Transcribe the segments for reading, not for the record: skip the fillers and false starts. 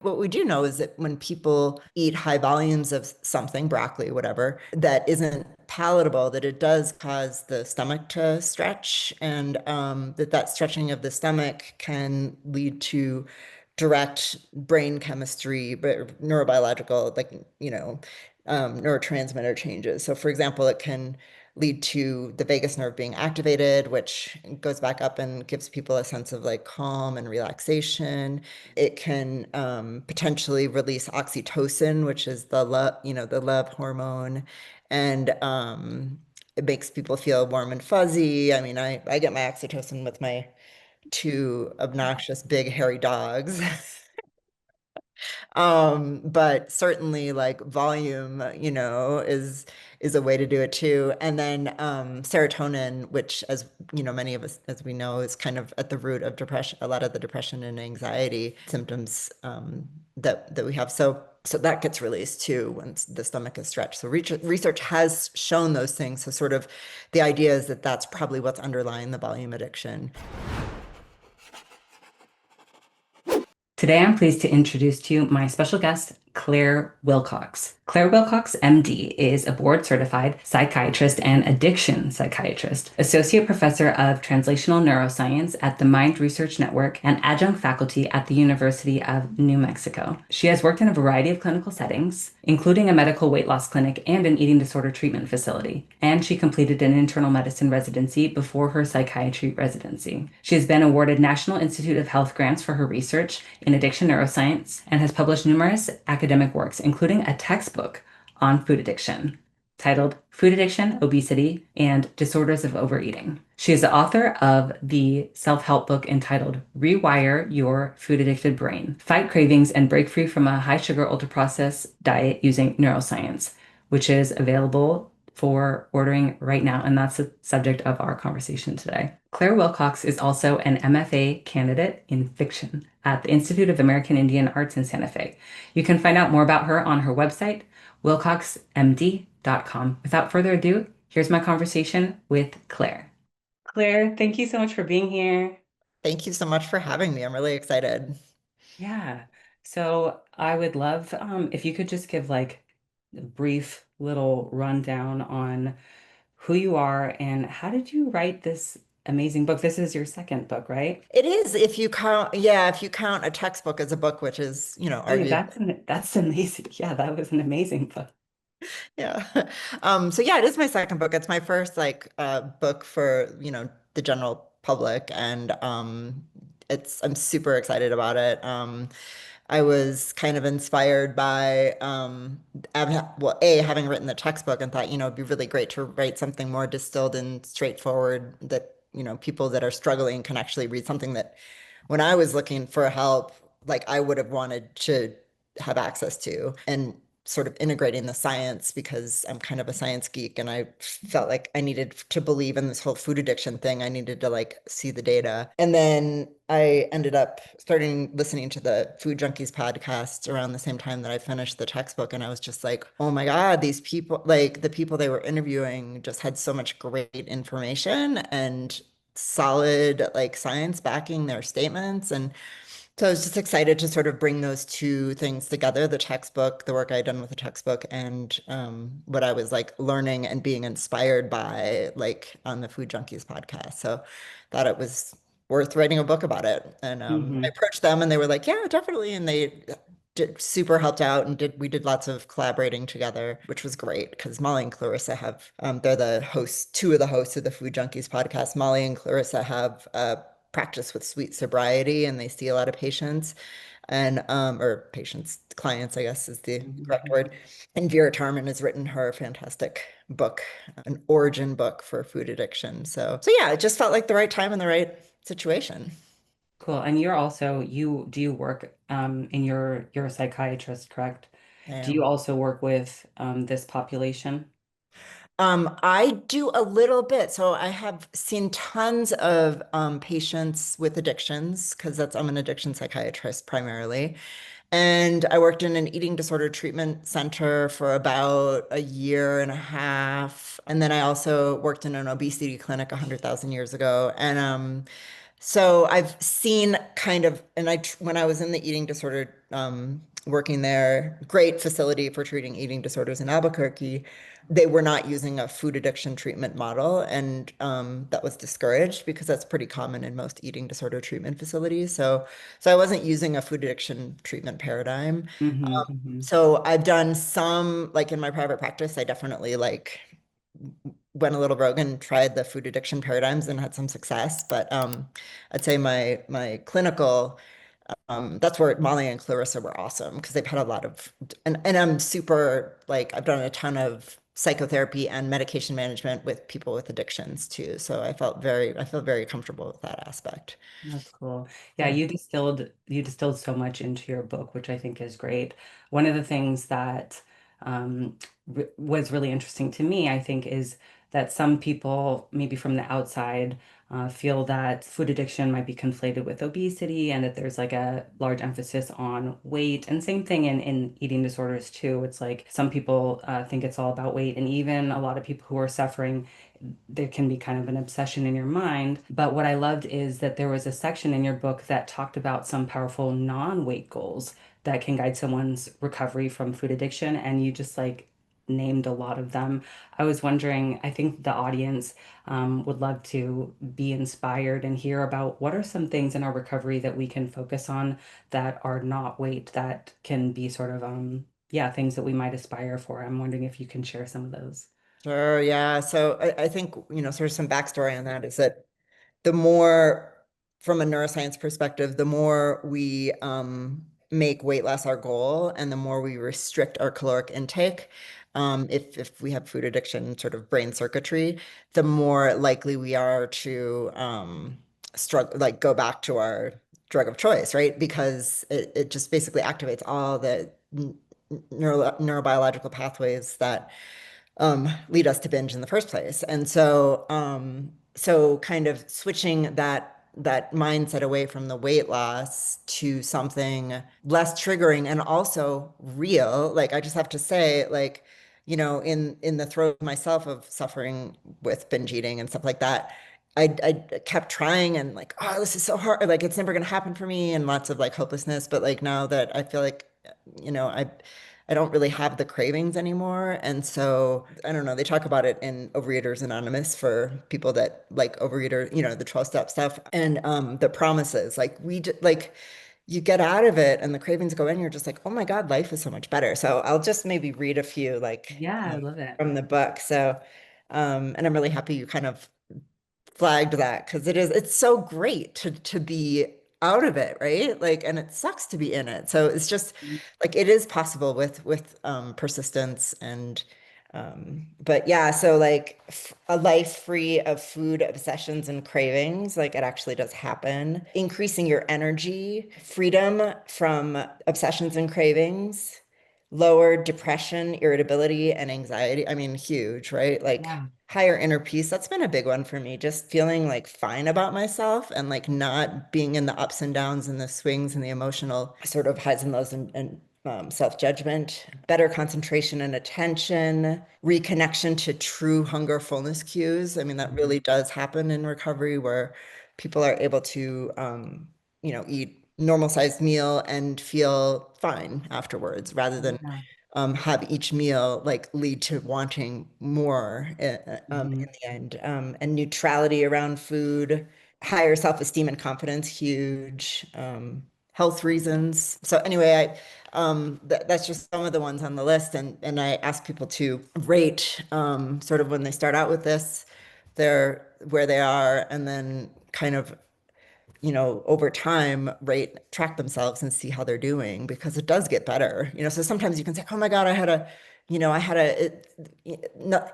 What we do know is that when people eat high volumes of something, broccoli, whatever, that isn't palatable, that it does cause the stomach to stretch, and that stretching of the stomach can lead to direct brain chemistry, but neurobiological, like, neurotransmitter changes. So, for example, it can lead to the vagus nerve being activated, which goes back up and gives people a sense of like calm and relaxation. It can potentially release oxytocin, which is the love hormone, and it makes people feel warm and fuzzy. I mean, I get my oxytocin with my two obnoxious big hairy dogs. But certainly like volume, is a way to do it too. And then serotonin, which as many of us as we know is kind of at the root of depression, a lot of the depression and anxiety symptoms that we have. So that gets released too once the stomach is stretched. So research has shown those things. So sort of the idea is that that's probably what's underlying the volume addiction. Today, I'm pleased to introduce to you my special guest, Claire Wilcox. Claire Wilcox, MD, is a board certified psychiatrist and addiction psychiatrist, associate professor of translational neuroscience at the Mind Research Network, and adjunct faculty at the University of New Mexico. She has worked in a variety of clinical settings, including a medical weight loss clinic and an eating disorder treatment facility, and she completed an internal medicine residency before her psychiatry residency. She has been awarded National Institute of Health grants for her research in addiction neuroscience and has published numerous academic works, including a textbook on food addiction titled Food Addiction, Obesity, and Disorders of Overeating. She is the author of the self-help book entitled Rewire Your Food-Addicted Brain: Fight Cravings and Break Free from a High-Sugar Ultra-Processed Diet Using Neuroscience, which is available for ordering right now, and that's the subject of our conversation today. Claire Wilcox is also an MFA candidate in fiction at the Institute of American Indian Arts in Santa Fe. You can find out more about her on her website, wilcoxmd.com. Without further ado, here's my conversation with Claire. Claire, thank you so much for being here. Thank you so much for having me. I'm really excited. Yeah. So I would love if you could just give like a brief little rundown on who you are and how did you write this amazing book? This is your second book, right? It is, if you count, yeah, if you count a textbook as a book, which is, Oh, yeah, arguably, that's amazing. Yeah, that was an amazing book. yeah. So yeah, it is my second book. It's my first like book for, the general public, and I'm super excited about it. I was kind of inspired by having written the textbook and thought, it'd be really great to write something more distilled and straightforward that, people that are struggling can actually read something that when I was looking for help, like I would have wanted to have access to, and sort of integrating the science because I'm kind of a science geek and I felt like I needed to believe in this whole food addiction thing. I needed to like see the data. And then I ended up starting listening to the Food Junkies podcast around the same time that I finished the textbook. And I was just like, oh my God, these people, like the people they were interviewing just had so much great information and solid like science backing their statements. And so I was just excited to sort of bring those two things together, the textbook, the work I had done with the textbook, and what I was like learning and being inspired by like on the Food Junkies podcast. So thought it was worth writing a book about it. And I Hmm. approached them and they were like, yeah, definitely. And they super helped out and we did lots of collaborating together, which was great because Molly and Clarissa have they're the hosts, two of the hosts of the Food Junkies podcast. Molly and Clarissa have practice with sweet sobriety and they see a lot of patients and or patients, clients, I guess is the correct word. And Vera Tarman has written her fantastic book, an origin book for food addiction. So yeah, it just felt like the right time and the right situation. Cool. And you're also you do you work in you're a psychiatrist, correct? Do you Um, also work with this population? I do a little bit. So I have seen tons of patients with addictions because I'm an addiction psychiatrist primarily. And I worked in an eating disorder treatment center for about a year and a half. And then I also worked in an obesity clinic 100,000 years ago. And So I've seen kind of, and when I was in the eating disorder, working there, great facility for treating eating disorders in Albuquerque, they were not using a food addiction treatment model, and that was discouraged because that's pretty common in most eating disorder treatment facilities. So I wasn't using a food addiction treatment paradigm. Hmm, hmm. So I've done some, like in my private practice, I definitely like went a little rogue and tried the food addiction paradigms and had some success. But I'd say my clinical, that's where Molly and Clarissa were awesome because they've had a lot of, and I'm super like I've done a ton of psychotherapy and medication management with people with addictions too. So I feel very comfortable with that aspect. That's cool. Yeah, Yeah. you distilled so much into your book, which I think is great. One of the things that was really interesting to me, I think, is that some people, maybe from the outside, feel that food addiction might be conflated with obesity, and that there's like a large emphasis on weight. And same thing in eating disorders too. It's like some people think it's all about weight, and even a lot of people who are suffering, there can be kind of an obsession in your mind. But what I loved is that there was a section in your book that talked about some powerful non-weight goals that can guide someone's recovery from food addiction. And you just like named a lot of them. I was wondering, I think the audience would love to be inspired and hear about what are some things in our recovery that we can focus on that are not weight, that can be sort of, yeah, things that we might aspire for. I'm wondering if you can share some of those. Sure, yeah. So I think, sort of some backstory on that is that the more, from a neuroscience perspective, the more we make weight loss our goal and the more we restrict our caloric intake, if we have food addiction sort of brain circuitry, the more likely we are to struggle, like go back to our drug of choice, right? Because it just basically activates all the neurobiological pathways that lead us to binge in the first place. And so kind of switching that mindset away from the weight loss to something less triggering and also real. Like I just have to say, like, in the throes myself of suffering with binge eating and stuff like that, I kept trying and like, oh, this is so hard. Like it's never gonna happen for me, and lots of like hopelessness. But like now that I feel like, you know, I I don't really have the cravings anymore. And so I don't know, they talk about it in Overeaters Anonymous for people that like overeater, the 12-step stuff. And the promises, like like you get out of it and the cravings go in, you're just like, oh my God, life is so much better. So I'll just maybe read a few like Yeah, I love it. from the book. So and I'm really happy you kind of flagged that because it's so great to be out of it, right? Like, and it sucks to be in it. So it's just like it is possible with persistence and but yeah, so like a life free of food obsessions and cravings, like it actually does happen. Increasing your energy, freedom from obsessions and cravings, lower depression, irritability, and anxiety. I mean, huge, right? Like Yeah. higher inner peace. That's been a big one for me. Just feeling like fine about myself and like not being in the ups and downs and the swings and the emotional sort of highs and lows and self-judgment, better concentration and attention, reconnection to true hunger fullness cues. I mean, that Mhm. really does happen in recovery where people are able to, eat normal sized meal and feel fine afterwards rather than Yeah. have each meal like lead to wanting more Hmm. in the end. And neutrality around food, higher self-esteem and confidence, huge. Health reasons. So anyway, that's just some of the ones on the list, and I ask people to rate sort of when they start out with this, their where they are, and then kind of over time, rate, track themselves and see how they're doing because it does get better. So sometimes you can say, oh my God, I had a, no,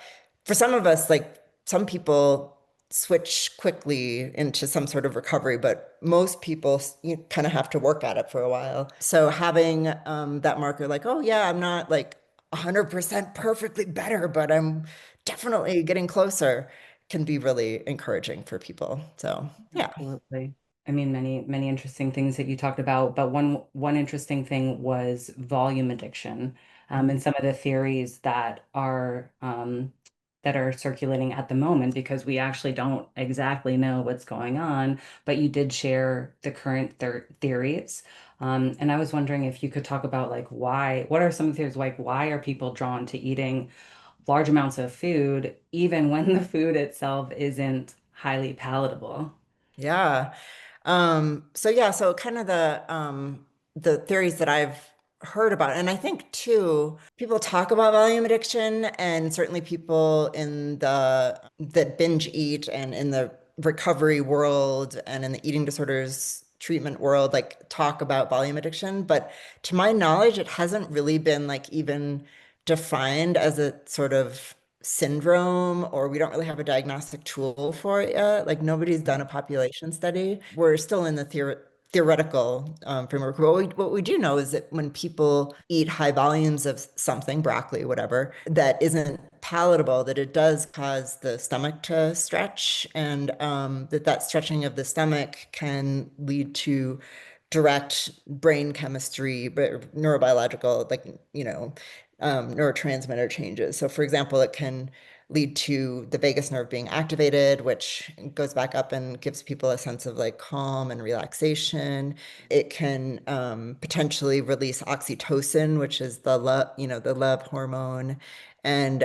for some of us, like some people switch quickly into some sort of recovery, but most people, you kind of have to work at it for a while. So having that marker, like, oh yeah, I'm not like 100% perfectly better, but I'm definitely getting closer can be really encouraging for people. So yeah. Absolutely. I mean, many interesting things that you talked about, but one interesting thing was volume addiction, and some of the theories that are that are circulating at the moment because we actually don't exactly know what's going on. But you did share the current theories. And I was wondering if you could talk about like what are some of the theories, like why are people drawn to eating large amounts of food, even when the food itself isn't highly palatable? Yeah. So yeah, so kind of the theories that I've heard about, and I think too, people talk about volume addiction, and certainly people in the that binge eat and in the recovery world and in the eating disorders treatment world, like talk about volume addiction. But to my knowledge, it hasn't really been like even defined as a sort of syndrome, or we don't really have a diagnostic tool for it yet. Like nobody's done a population study. We're still in the theoretical framework. What we do know is that when people eat high volumes of something, broccoli, whatever, that isn't palatable, that it does cause the stomach to stretch, and that stretching of the stomach can lead to direct brain chemistry, but neurobiological, like, neurotransmitter changes. So, for example, it can lead to the vagus nerve being activated, which goes back up and gives people a sense of like calm and relaxation. It can potentially release oxytocin, which is the love hormone, and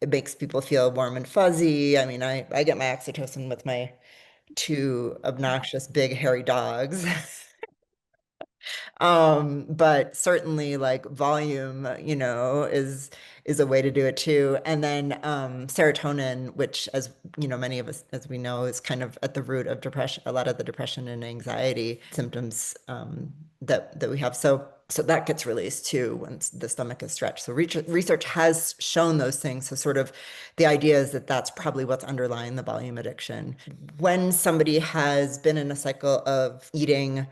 it makes people feel warm and fuzzy. I mean, I get my oxytocin with my two obnoxious big hairy dogs. But certainly like volume, is a way to do it too. And then serotonin, which as many of us as we know is kind of at the root of depression, a lot of the depression and anxiety symptoms that we have. So that gets released too when the stomach is stretched. So research has shown those things. So sort of the idea is that that's probably what's underlying the volume addiction. When somebody has been in a cycle of eating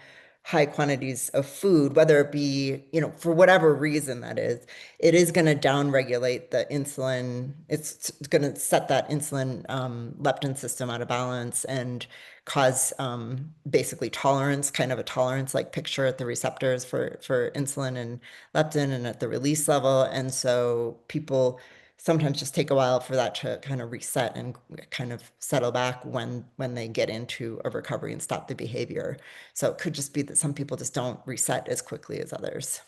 high quantities of food, whether it be, for whatever reason that is, it is going to downregulate the insulin. It's going to set that insulin leptin system out of balance and cause basically tolerance, kind of a tolerance like picture at the receptors for insulin and leptin and at the release level. And so people sometimes just take a while for that to kind of reset and kind of settle back when they get into a recovery and stop the behavior. So it could just be that some people just don't reset as quickly as others.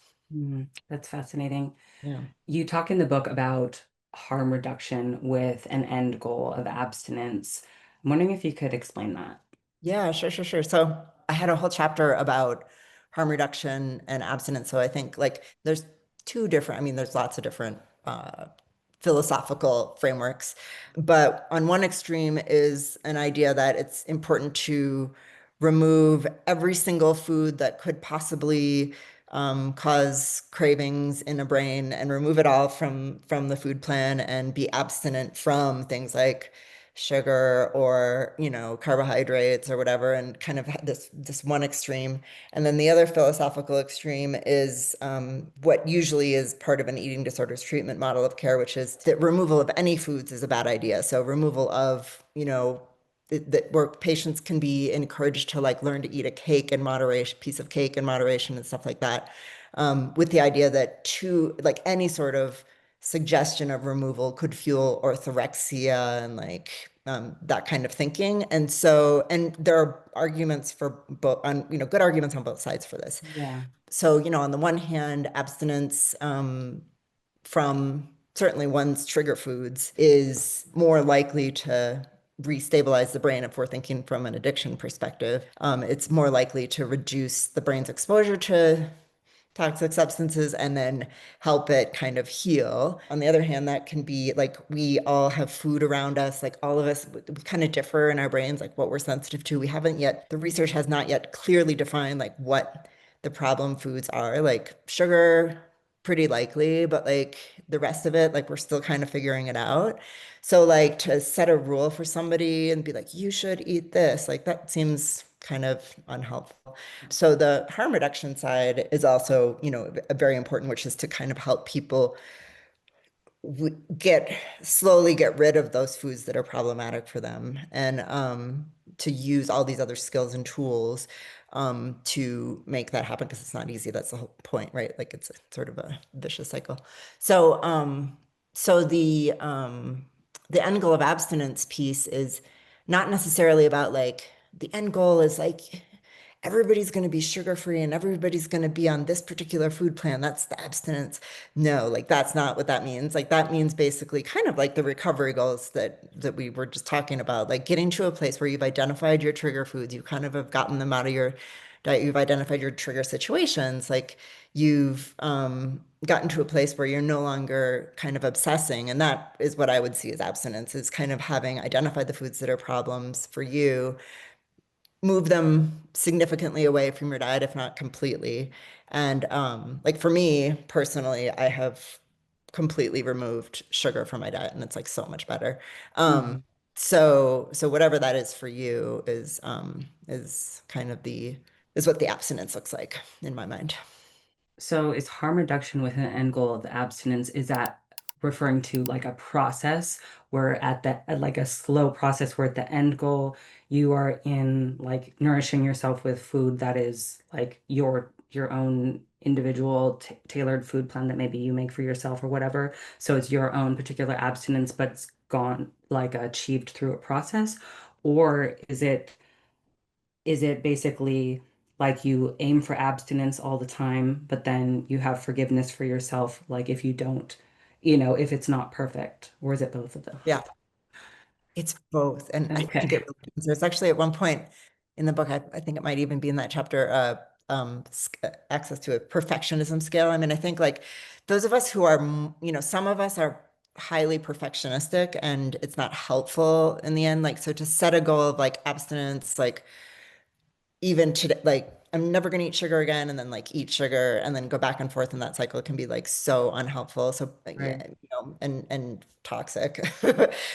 That's fascinating. Yeah. You talk in the book about harm reduction with an end goal of abstinence. I'm wondering if you could explain that. Yeah, sure, sure, sure. So I had a whole chapter about harm reduction and abstinence. So I think like there's I mean, there's lots of different philosophical frameworks, but on one extreme is an idea that it's important to remove every single food that could possibly cause cravings in a brain and remove it all from the food plan and be abstinent from things like sugar or carbohydrates or whatever, and kind of this one extreme. And then the other philosophical extreme is what usually is part of an eating disorders treatment model of care, which is that removal of any foods is a bad idea. So removal of that where patients can be encouraged to like learn to eat a cake in moderation, piece of cake in moderation and stuff like that, with the idea that like any sort of suggestion of removal could fuel orthorexia and like that kind of thinking. And there are arguments for both, good arguments on both sides for this. Yeah. So, on the one hand, abstinence from certainly one's trigger foods is more likely to restabilize the brain if we're thinking from an addiction perspective. It's more likely to reduce the brain's exposure to toxic substances and then help it kind of heal. On the other hand, that can be like we all have food around us, like all of us, we kind of differ in our brains, like what we're sensitive to. The research has not yet clearly defined like what the problem foods are. Like sugar, pretty likely, but like the rest of it, like we're still kind of figuring it out. So like to set a rule for somebody and be like, you should eat this, like that seems kind of unhelpful. So the harm reduction side is also, a very important, which is to kind of help people get slowly get rid of those foods that are problematic for them, and to use all these other skills and tools to make that happen because it's not easy. That's the whole point, right? Like it's sort of a vicious cycle. So So the end goal of abstinence piece is not necessarily about like the end goal is like everybody's going to be sugar free and everybody's going to be on this particular food plan. That's the abstinence. No, like that's not what that means. Like that means basically kind of like the recovery goals that we were just talking about, like getting to a place where you've identified your trigger foods, you kind of have gotten them out of your diet, you've identified your trigger situations, like you've gotten to a place where you're no longer kind of obsessing. And that is what I would see as abstinence, is kind of having identified the foods that are problems for you, move them significantly away from your diet, if not completely. And like for me personally, I have completely removed sugar from my diet, and it's like so much better. Um, Mhm. so whatever that is for you is kind of the is what the abstinence looks like in my mind. So is harm reduction with an end goal of abstinence, is that referring to like a process where at like a slow process where at the end goal you are in like nourishing yourself with food that is like your own individual tailored food plan that maybe you make for yourself or whatever. So it's your own particular abstinence, but it's gone like achieved through a process? Or is it basically like you aim for abstinence all the time, but then you have forgiveness for yourself, like if you don't, if it's not perfect? Or is it both of them? Yeah. It's both. And I think it Okay. really depends. There's actually at one point in the book, I think it might even be in that chapter, access to a perfectionism scale. I mean, I think like those of us who are, some of us are highly perfectionistic and it's not helpful in the end. Like, so to set a goal of like abstinence, like even today, like I'm never going to eat sugar again, and then like eat sugar, and then go back and forth in that cycle can be like so unhelpful. So yeah, Right. and toxic,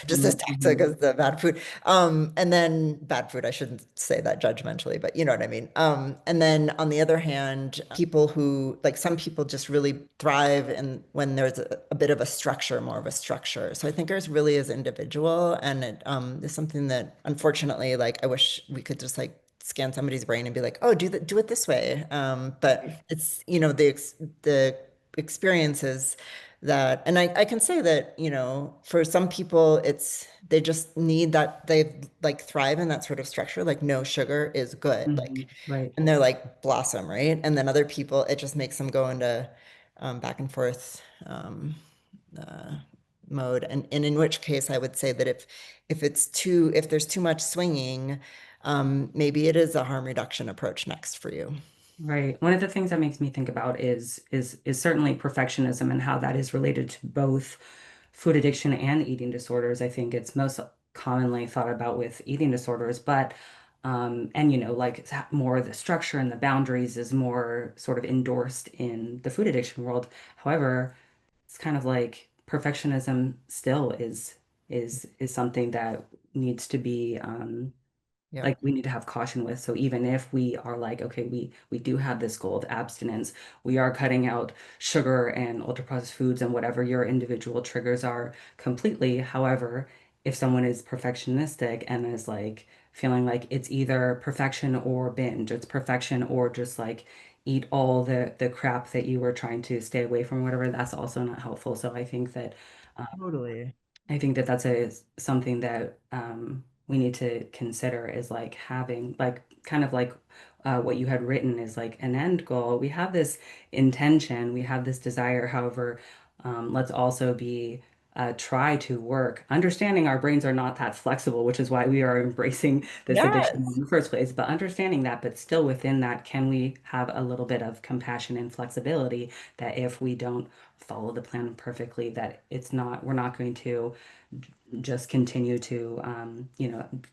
just as toxic Mhm. as the bad food. And then bad food, I shouldn't say that judgmentally, but you know what I mean. And then on the other hand, people who like some people just really thrive and when there's a bit of a structure, more of a structure. So I think ours really is individual, and it is something that unfortunately, like I wish we could just like scan somebody's brain and be like, oh, do it this way. But it's, the experiences that, and I can say that, for some people, they just need that, they like thrive in that sort of structure, like no sugar is good. Like, Mhm. Right. and they're like blossom, right? And then other people, it just makes them go into back and forth uh, mode. And in which case I would say that if there's too much swinging, maybe it is a harm reduction approach next for you. Right. One of the things that makes me think about is certainly perfectionism and how that is related to both food addiction and eating disorders. I think it's most commonly thought about with eating disorders, but and like more the structure and the boundaries is more sort of endorsed in the food addiction world. However, it's kind of like perfectionism still is something that needs to be Yep. like we need to have caution with. So even if we are like, okay, we do have this goal of abstinence, we are cutting out sugar and ultra processed foods and whatever your individual triggers are completely. However, if someone is perfectionistic and is like feeling like it's either perfection or binge, it's perfection or just like eat all the crap that you were trying to stay away from, whatever, that's also not helpful. So Totally. I think that that's something that we need to consider is like having like kind of like what you had written is like an end goal. We have this intention, we have this desire. However, let's also be try to work, understanding our brains are not that flexible, which is why we are embracing this addiction Yes. in the first place. But understanding that, but still within that, can we have a little bit of compassion and flexibility that if we don't follow the plan perfectly, that we're not going to just continue to,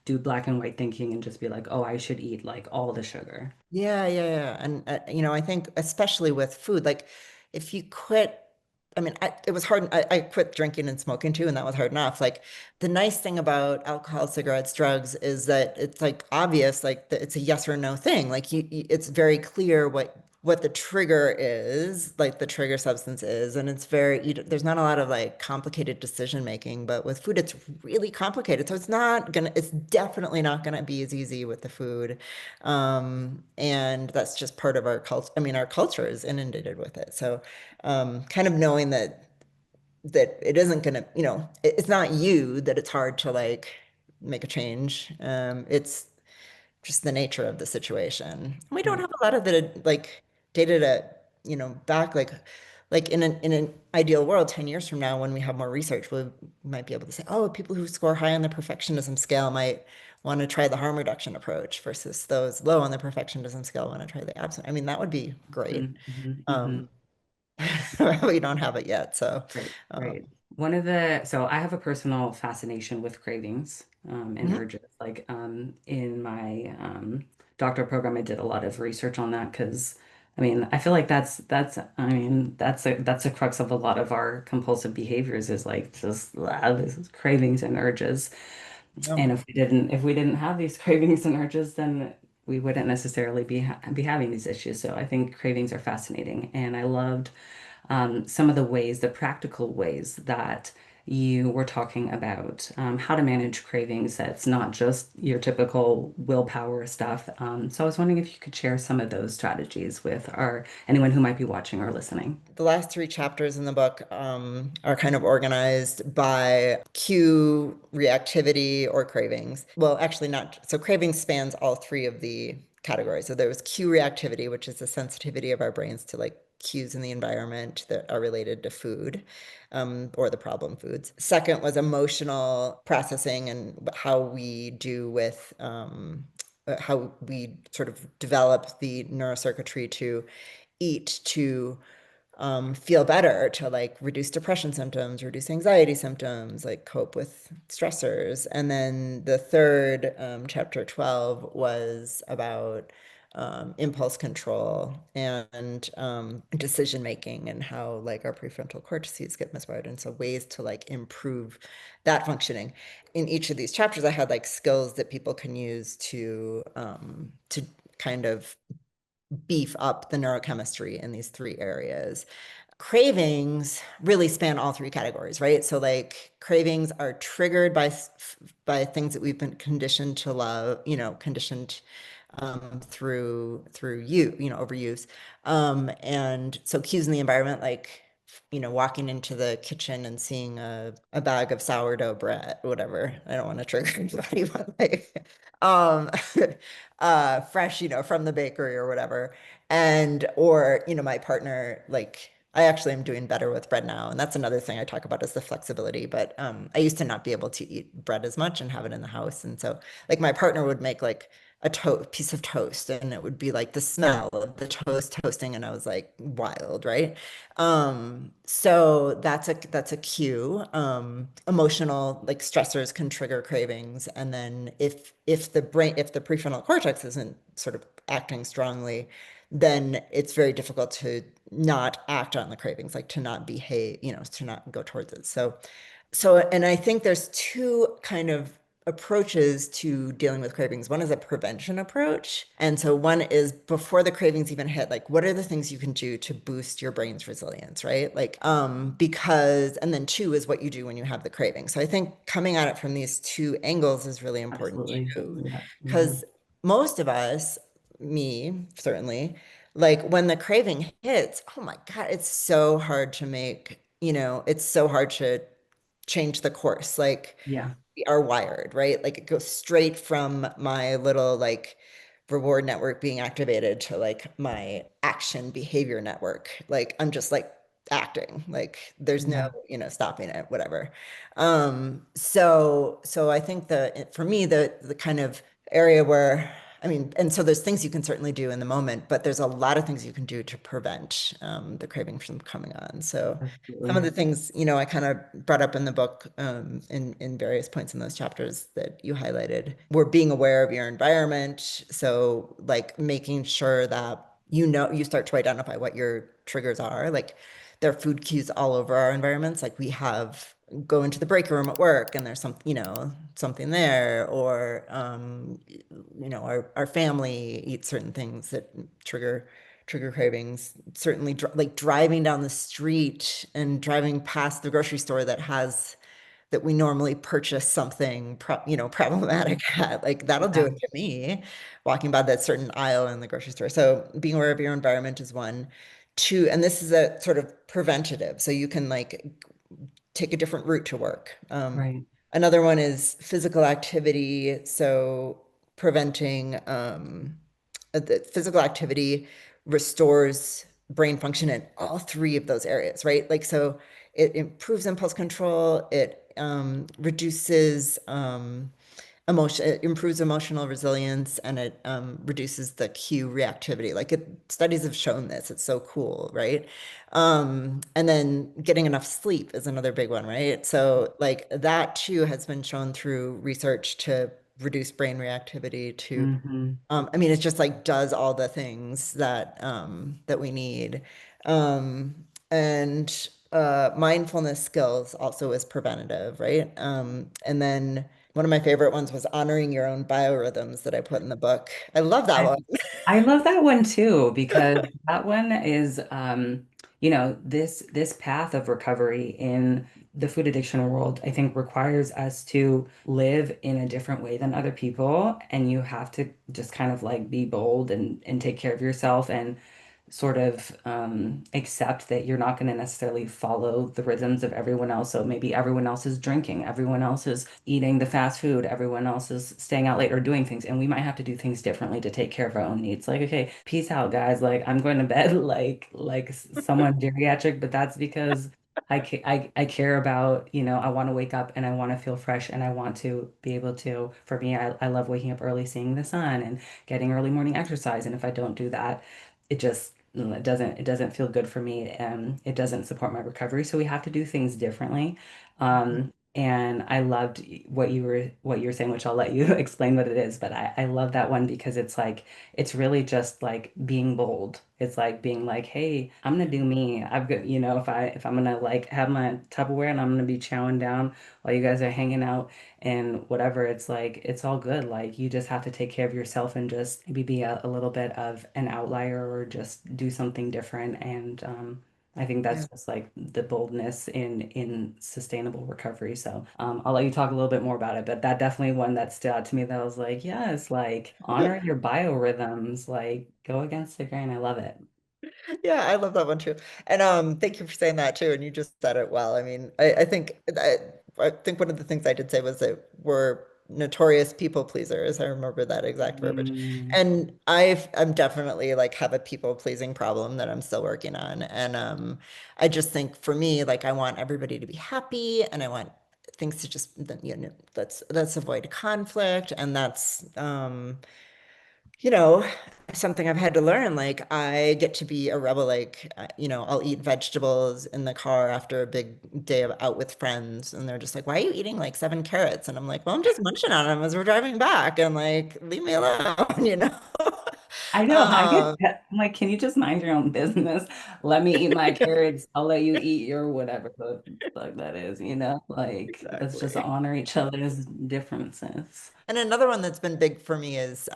do black and white thinking and just be like, oh, I should eat like all the sugar. Yeah, yeah, yeah. And I think especially with food, like if you quit, I mean, it was hard. I quit drinking and smoking too, and that was hard enough. Like the nice thing about alcohol, cigarettes, drugs is that it's like obvious, like it's a yes or no thing. Like it's very clear what the trigger is, like the trigger substance is, and it's there's not a lot of like complicated decision making. But with food, it's really complicated. So it's definitely not gonna be as easy with the food. And that's just part of our culture. I mean, our culture is inundated with it. So, kind of knowing that that it isn't gonna, it's not you that it's hard to like make a change. It's just the nature of the situation. And we don't Right. have a lot of the like data to, back like in an ideal world, 10 years from now, when we have more research, we might be able to say, oh, people who score high on the perfectionism scale might want to try the harm reduction approach versus those low on the perfectionism scale want to try the absent. I mean, that would be great. Mhm, mhm, Um, mhm. we don't have it yet. So, Right, right. um, So I have a personal fascination with cravings and mhm. urges. Like in my doctoral program, I did a lot of research on that because I mean, I feel like that's a crux of a lot of our compulsive behaviors is like just this cravings and urges. No. And if we didn't have these cravings and urges, then we wouldn't necessarily be having these issues. So I think cravings are fascinating, and I loved some of the ways, the practical ways that you were talking about how to manage cravings. That's not just your typical willpower stuff. So I was wondering if you could share some of those strategies with our anyone who might be watching or listening. The last three chapters in the book are kind of organized by cue, reactivity, or cravings. Well, actually, not. So, cravings spans all three of the categories. So, there was cue reactivity, which is the sensitivity of our brains to like cues in the environment that are related to food or the problem foods. Second was emotional processing and how we do with. How we sort of develop the neurocircuitry to eat to feel better, to like reduce depression symptoms, reduce anxiety symptoms, like cope with stressors. And then the third, chapter 12, was about impulse control and decision making and how like our prefrontal cortices get miswired. And so ways to like improve that functioning. In each of these chapters, I had like skills that people can use to kind of beef up the neurochemistry in these three areas. Cravings really span all three categories, right? So like cravings are triggered by things that we've been conditioned to love, conditioned through overuse. And so cues in the environment, like walking into the kitchen and seeing a bag of sourdough bread, whatever. I don't want to trigger anybody, but like um fresh, from the bakery or whatever. And or, my partner, like I actually am doing better with bread now. And that's another thing I talk about is the flexibility. But I used to not be able to eat bread as much and have it in the house. And so like my partner would make like a piece of toast and it would be like the smell of the toast toasting and I was like wild, right? So that's a cue. Emotional like stressors can trigger cravings. And then if the prefrontal cortex isn't sort of acting strongly, then it's very difficult to not act on the cravings, like to not behave, to not go towards it. And I think there's two kind of approaches to dealing with cravings. One is a prevention approach. And so one is before the cravings even hit, like what are the things you can do to boost your brain's resilience, right? Like, and then two is what you do when you have the craving. So I think coming at it from these two angles is really important Absolutely. too. Yeah. Because most of us, me certainly, like when the craving hits, oh my God, it's so hard to make, it's so hard to change the course. Like Yeah. we are wired, right? Like it goes straight from my little like reward network being activated to like my action behavior network. Like I'm just like acting. Like there's no, Yeah. stopping it, whatever. So I think for me, the kind of area where I mean, and so there's things you can certainly do in the moment, but there's a lot of things you can do to prevent the craving from coming on. So some of Absolutely. the things, I kind of brought up in the book in various points in those chapters that you highlighted were being aware of your environment. So like making sure that you start to identify what your triggers are. Like there are food cues all over our environments. Like we have go into the break room at work and there's something there, or our family eats certain things that trigger cravings. Certainly, like driving down the street and driving past the grocery store that we normally purchase something problematic at, like that'll do Yeah. it to me. Walking by that certain aisle in the grocery store. So being aware of your environment is one. Two, and this is a sort of preventative. So you can like take a different route to work. Right. Another one is physical activity. So preventing the physical activity restores brain function in all three of those areas, right? Like, so it improves impulse control, it reduces emotion, it improves emotional resilience, and it reduces the cue reactivity. Like studies have shown this. It's so cool, right? And then getting enough sleep is another big one, right? So like that too has been shown through research to reduce brain reactivity to Hmm. I mean, it just like does all the things that we need. And mindfulness skills also is preventative, right? And then one of my favorite ones was honoring your own biorhythms that I put in the book. I love that I one. I love that one too because that one is this path of recovery in the food addiction world, I think requires us to live in a different way than other people, and you have to just kind of like be bold and take care of yourself and sort of accept that you're not going to necessarily follow the rhythms of everyone else. So maybe everyone else is drinking, everyone else is eating the fast food, everyone else is staying out late or doing things, and we might have to do things differently to take care of our own needs. Like, okay, peace out, guys. Like, I'm going to bed like someone geriatric, but that's because I care about, I want to wake up and I want to feel fresh and I want to be able to, for me, I love waking up early, seeing the sun and getting early morning exercise. And if I don't do that, it just it doesn't feel good for me and it doesn't support my recovery. So we have to do things differently. And I loved what you were saying, which I'll let you explain what it is, but I love that one because it's like it's really just like being bold. It's like being like, hey, I'm gonna do me. I've got, if I'm gonna like have my Tupperware and I'm gonna be chowing down while you guys are hanging out and whatever, it's like it's all good. Like you just have to take care of yourself and just maybe be a little bit of an outlier or just do something different. And I think Yeah. that's just like the boldness in sustainable recovery. So I'll let you talk a little bit more about it, but that definitely one that stood out to me that was like, yes, like honor your biorhythms, like go against the grain. I love it. Yeah, I love that one too. And thank you for saying that too. And you just said it well. I mean, I think one of the things I did say was that we're notorious people pleasers. I remember that exact verbiage. Mm, And I'm definitely like have a people pleasing problem that I'm still working on. And I just think for me, like I want everybody to be happy and I want things to just let's avoid conflict. And that's you know, something I've had to learn. Like, I get to be a rebel. Like, I'll eat vegetables in the car after a big day of out with friends, and they're just like, "Why are you eating like 7 carrots?" And I'm like, "Well, I'm just munching on them as we're driving back, and like, leave me alone," you know. I know. I get Um, that. I'm like, can you just mind your own business? Let me eat my carrots. I'll let you eat your whatever the fuck that is, Like, let's just exactly. honor each other's differences. And another one that's been big for me is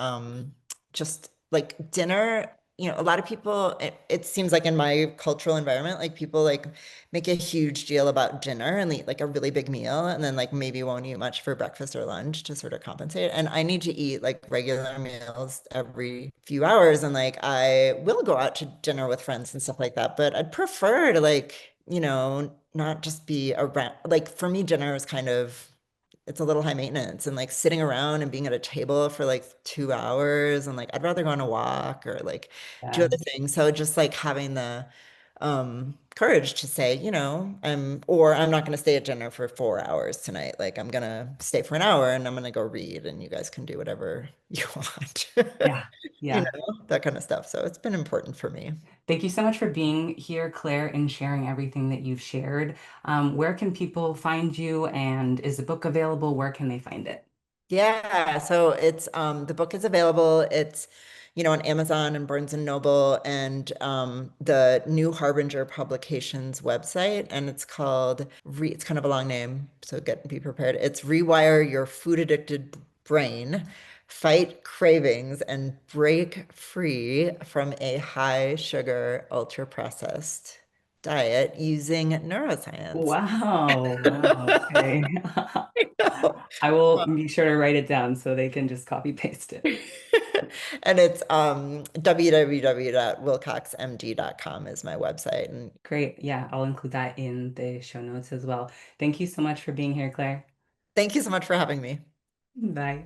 just like dinner. A lot of people, it seems like in my cultural environment, like people like make a huge deal about dinner and eat like a really big meal and then like maybe won't eat much for breakfast or lunch to sort of compensate. And I need to eat like regular meals every few hours. And like I will go out to dinner with friends and stuff like that, but I'd prefer to like, not just be around. Like for me, dinner is kind of it's a little high maintenance and like sitting around and being at a table for like 2 hours and like I'd rather go on a walk or like do Yeah. other things. So just like having the courage to say, I'm not gonna stay at dinner for 4 hours tonight. Like I'm gonna stay for an hour and I'm gonna go read and you guys can do whatever you want. Yeah. Yeah. That kind of stuff. So it's been important for me. Thank you so much for being here, Claire, and sharing everything that you've shared. Where can people find you, and is the book available? Where can they find it? Yeah, so it's the book is available. It's on Amazon and Barnes and Noble and the New Harbinger Publications website and it's called it's kind of a long name, so be prepared. It's Rewire Your Food-Addicted Brain, Fight Cravings and Break Free from a High Sugar Ultra Processed Diet Using Neuroscience. Wow. Wow. Okay. I will be sure to write it down so they can just copy paste it. And it's www.wilcoxmd.com is my website. And Great. Yeah, I'll include that in the show notes as well. Thank you so much for being here, Claire. thank you so much for having me. Bye.